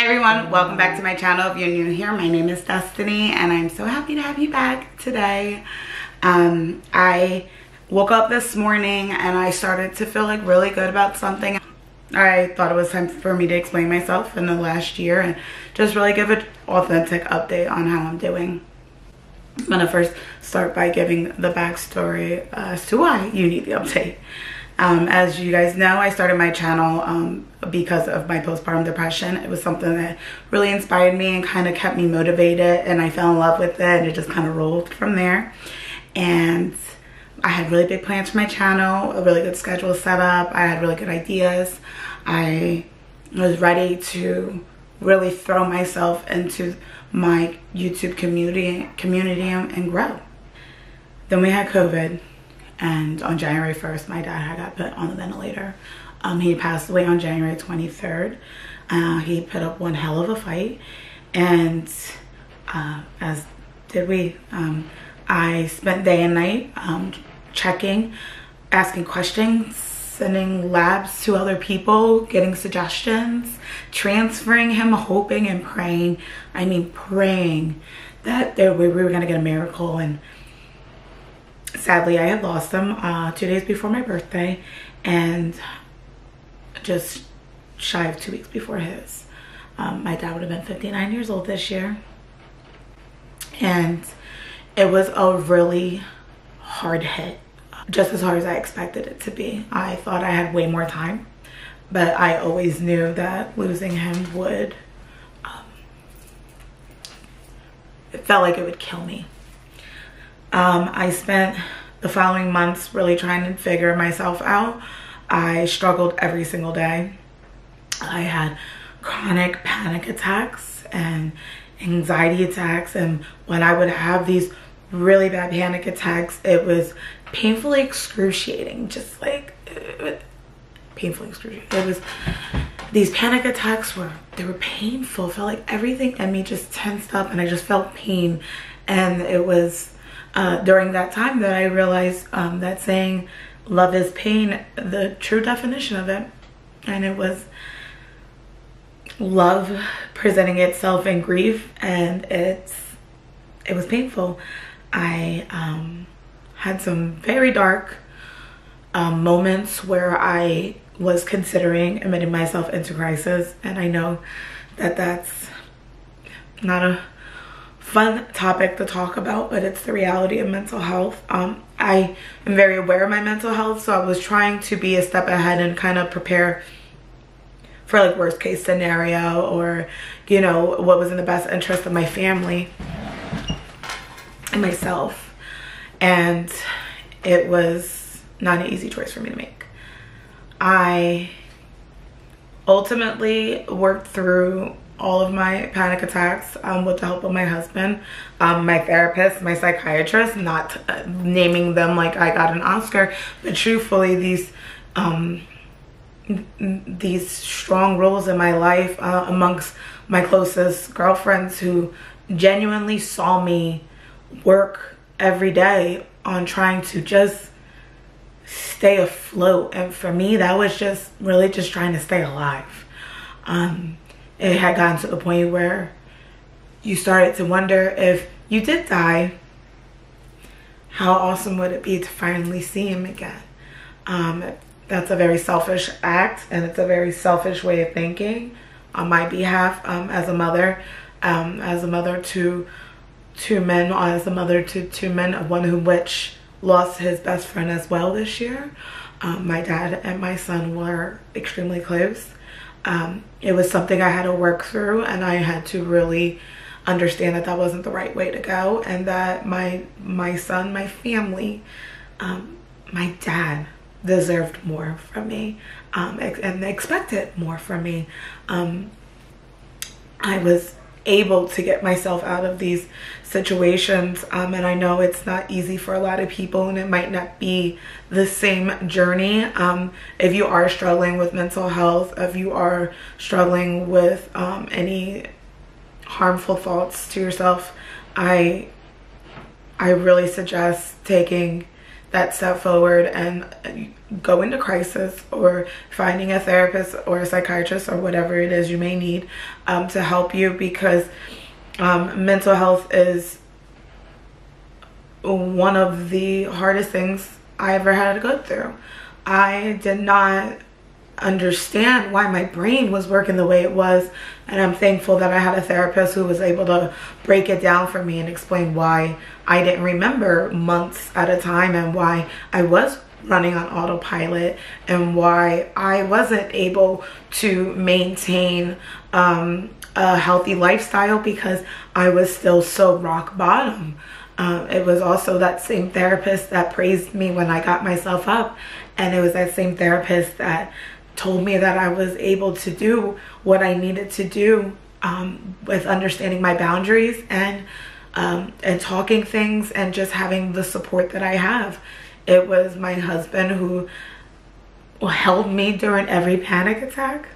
Hey everyone, welcome back to my channel. If you're new here, my name is Destiny and I'm so happy to have you back today. I woke up this morning and I started to feel like really good about something. I thought it was time for me to explain myself in the last year and just really give an authentic update on how I'm doing. I'm gonna first start by giving the backstory as to why you need the update. As you guys know, I started my channel because of my postpartum depression. It was something that really inspired me and kind of kept me motivated, and I fell in love with it and it just kind of rolled from there. And I had really big plans for my channel, a really good schedule set up. I had really good ideas. I was ready to really throw myself into my YouTube community and grow. Then we had COVID. And on January 1st, my dad had got put on the ventilator. He passed away on January 23rd. He put up one hell of a fight. And as did we. I spent day and night checking, asking questions, sending labs to other people, getting suggestions, transferring him, hoping and praying. I mean, praying that we were going to get a miracle. And sadly, I had lost him 2 days before my birthday and just shy of 2 weeks before his. My dad would have been 59 years old this year. And it was a really hard hit, just as hard as I expected it to be. I thought I had way more time, but I always knew that losing him would, it felt like it would kill me. I spent the following months really trying to figure myself out. I struggled every single day. I had chronic panic attacks and anxiety attacks, and when I would have these really bad panic attacks, it was painfully excruciating, just like painfully excruciating. It was, these panic attacks were painful. It felt like everything in me just tensed up and I just felt pain. And it was during that time that I realized that saying love is pain, the true definition of it. And it was love presenting itself in grief, and it was painful. I had some very dark moments where I was considering admitting myself into crisis, and I know that that's not a fun topic to talk about, but it's the reality of mental health. I am very aware of my mental health, so I was trying to be a step ahead and kind of prepare for like worst case scenario, or you know, what was in the best interest of my family and myself. And it was not an easy choice for me to make. I ultimately worked through all of my panic attacks with the help of my husband, my therapist, my psychiatrist, not naming them like I got an Oscar, but truthfully these strong roles in my life amongst my closest girlfriends who genuinely saw me work every day on trying to just stay afloat. And for me, that was just really just trying to stay alive. It had gotten to the point where you started to wonder, if you did die, how awesome would it be to finally see him again? That's a very selfish act, and it's a very selfish way of thinking on my behalf, as a mother to two men, as a mother to two men, one who which lost his best friend as well this year. My dad and my son were extremely close. It was something I had to work through, and I had to really understand that that wasn't the right way to go, and that my son, my family, my dad deserved more from me, and expected more from me. I was able to get myself out of these situations, and I know it's not easy for a lot of people, and it might not be the same journey. If you are struggling with mental health, if you are struggling with any harmful thoughts to yourself, I really suggest taking that step forward and go into crisis, or finding a therapist or a psychiatrist or whatever it is you may need to help you, because mental health is one of the hardest things I ever had to go through. I did not understand why my brain was working the way it was, and I'm thankful that I had a therapist who was able to break it down for me and explain why I didn't remember months at a time, and why I was running on autopilot, and why I wasn't able to maintain a healthy lifestyle because I was still so rock bottom. It was also that same therapist that praised me when I got myself up, and it was that same therapist that told me that I was able to do what I needed to do with understanding my boundaries and talking things and just having the support that I have. It was my husband who held me during every panic attack,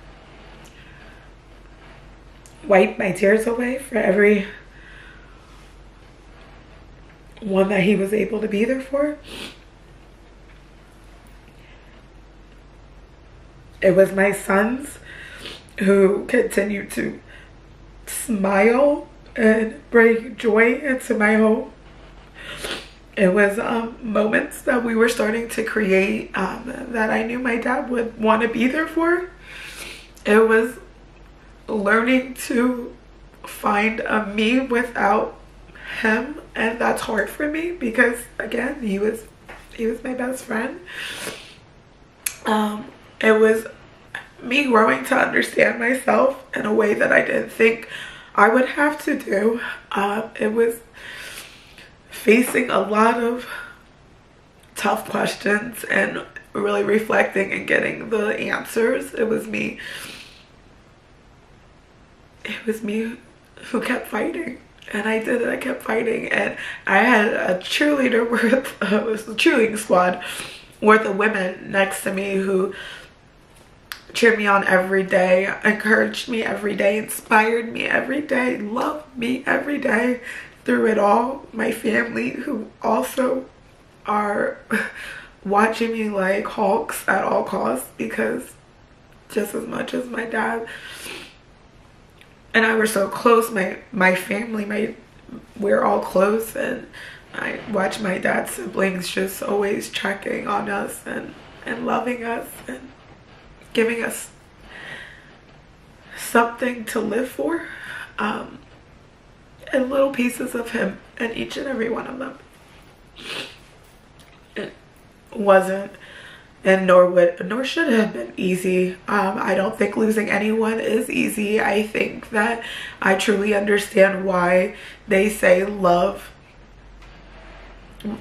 wiped my tears away for every one that he was able to be there for. It was my sons who continued to smile and bring joy into my home. It was moments that we were starting to create that I knew my dad would want to be there for. It was learning to find a me without him, and that's hard for me because, again, he was my best friend. It was me growing to understand myself in a way that I didn't think I would have to do. It was facing a lot of tough questions and really reflecting and getting the answers. It was me who kept fighting. And I did it. I kept fighting, and I had a cheerleader worth, it was a cheerleading squad worth of women next to me who cheered me on every day, encouraged me every day, inspired me every day, loved me every day through it all. My family, who also are watching me like hawks at all costs, because just as much as my dad and I were so close, my family, we're all close, and I watch my dad's siblings just always checking on us and loving us and giving us something to live for, and little pieces of him in each and every one of them. It wasn't, and nor should it have been easy. I don't think losing anyone is easy. I think that I truly understand why they say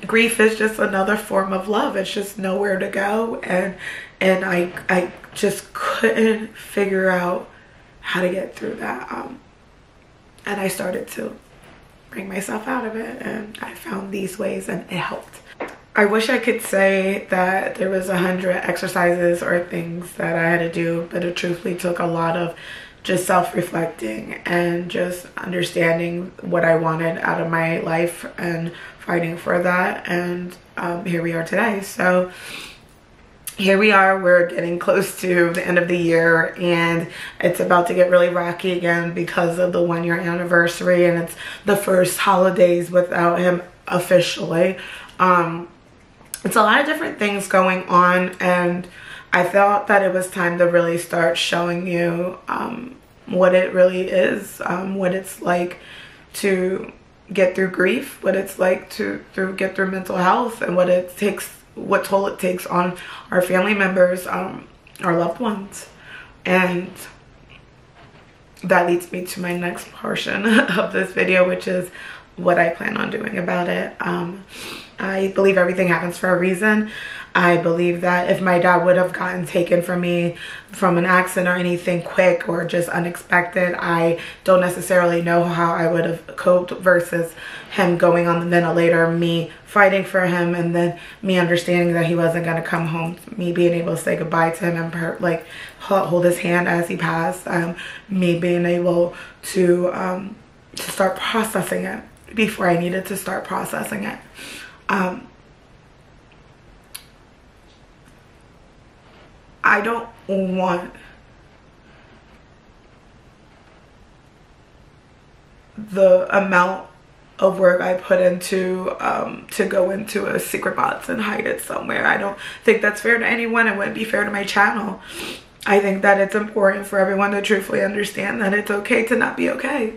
grief is just another form of love. It's just nowhere to go, and I just couldn't figure out how to get through that. And I started to bring myself out of it, and I found these ways, and it helped. I wish I could say that there was 100 exercises or things that I had to do, but it truthfully took a lot of just self-reflecting and just understanding what I wanted out of my life and fighting for that. And here we are today. So here we are, we're getting close to the end of the year, and it's about to get really rocky again because of the 1-year anniversary, and it's the first holidays without him officially. It's a lot of different things going on, and I felt that it was time to really start showing you what it really is, what it's like to get through grief, what it's like to get through mental health, and what toll it takes on our family members, our loved ones. And that leads me to my next portion of this video, which is what I plan on doing about it. I believe everything happens for a reason. I believe that if my dad would have gotten taken from me from an accident or anything quick or just unexpected, I don't necessarily know how I would have coped versus him going on the ventilator, me fighting for him, and then me understanding that he wasn't going to come home, me being able to say goodbye to him and like hold his hand as he passed, me being able to start processing it before I needed to start processing it. I don't want the amount of work I put into to go into a secret box and hide it somewhere. I don't think that's fair to anyone. It wouldn't be fair to my channel. I think that it's important for everyone to truthfully understand that it's okay to not be okay.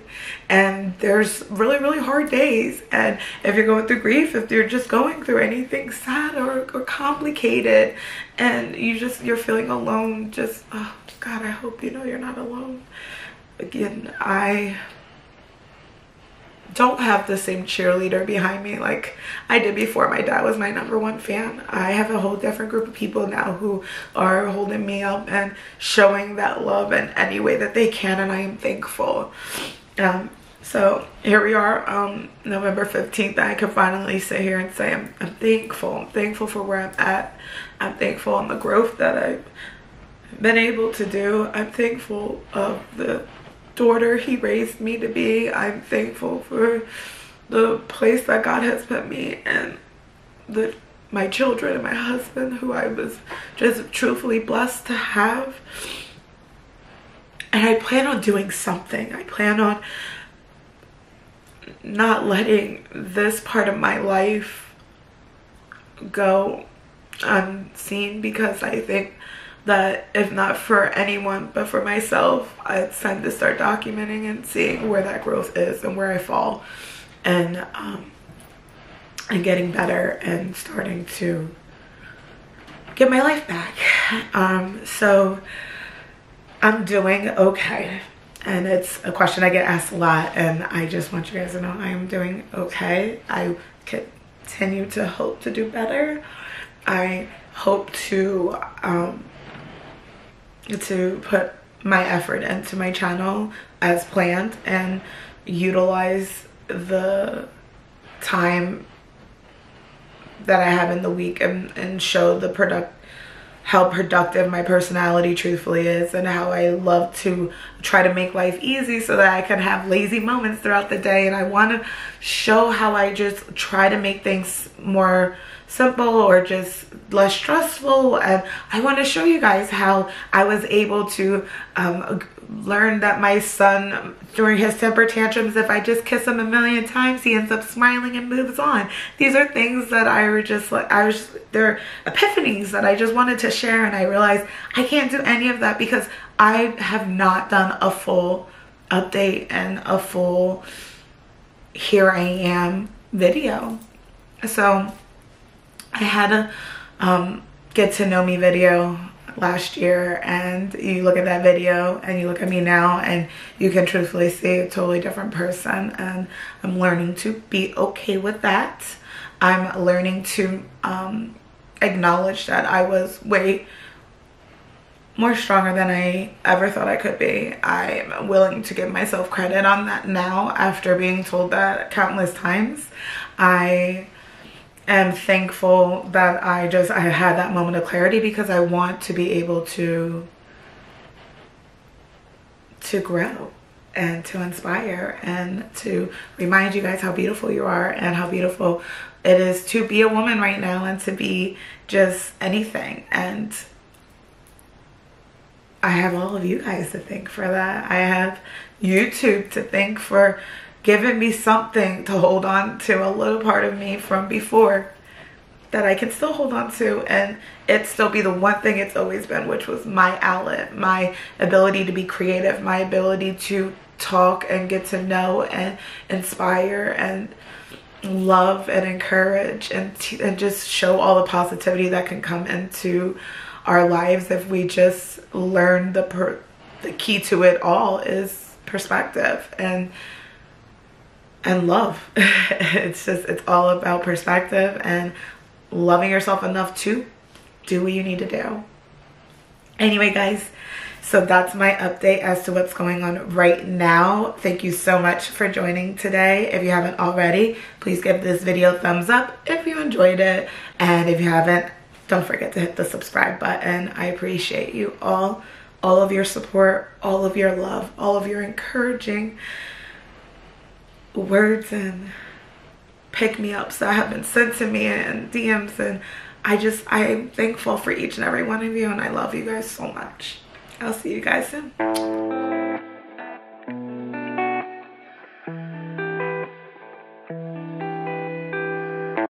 And there's really, really hard days. And if you're going through grief, if you're just going through anything sad or complicated, and you're feeling alone, just, oh God, I hope you know you're not alone. Again, I don't have the same cheerleader behind me like I did before. My dad was my #1 fan. I have a whole different group of people now who are holding me up and showing that love in any way that they can, and I am thankful. So here we are, November 15th. I can finally sit here and say I'm thankful. I'm thankful for where I'm at. I'm thankful on the growth that I've been able to do. I'm thankful of the daughter he raised me to be. I'm thankful for the place that God has put me and my children and my husband, who I was just truthfully blessed to have. And I plan on doing something. I plan on not letting this part of my life go unseen, because I think that if not for anyone but for myself, it's time to start documenting and seeing where that growth is and where I fall, and getting better and starting to get my life back. So I'm doing okay, and it's a question I get asked a lot, and I just want you guys to know I am doing okay. I continue to hope to do better. I hope to put my effort into my channel as planned and utilize the time that I have in the week and show how productive my personality truthfully is, and how I love to try to make life easy so that I can have lazy moments throughout the day. And I want to show how I just try to make things more simple or just less stressful. And I want to show you guys how I was able to learn that my son, during his temper tantrums, if I just kiss him a million times, he ends up smiling and moves on. These are things that they're epiphanies that I just wanted to share, and I realized I can't do any of that because I have not done a full update and a full here I am video. So I had a get to know me video last year, and you look at that video and you look at me now and you can truthfully see a totally different person, and I'm learning to be okay with that. I'm learning to acknowledge that I was way more stronger than I ever thought I could be. I'm willing to give myself credit on that now, after being told that countless times. I am thankful that I had that moment of clarity, because I want to be able to grow and to inspire and to remind you guys how beautiful you are and how beautiful it is to be a woman right now and to be just anything. And I have all of you guys to thank for that. I have YouTube to thank for giving me something to hold on to, a little part of me from before that I can still hold on to, and it still be the one thing it's always been, which was my outlet, my ability to be creative, my ability to talk and get to know and inspire and love and encourage and just show all the positivity that can come into our lives if we just learn the key to it all is perspective and love. It's all about perspective and loving yourself enough to do what you need to do. Anyway, guys, so that's my update as to what's going on right now. Thank you so much for joining today. If you haven't already, please give this video a thumbs up if you enjoyed it. And if you haven't, don't forget to hit the subscribe button. I appreciate you all of your support, all of your love, all of your encouraging words and pick-me-ups that have been sent to me and DMs, and I'm thankful for each and every one of you, and I love you guys so much. I'll see you guys soon.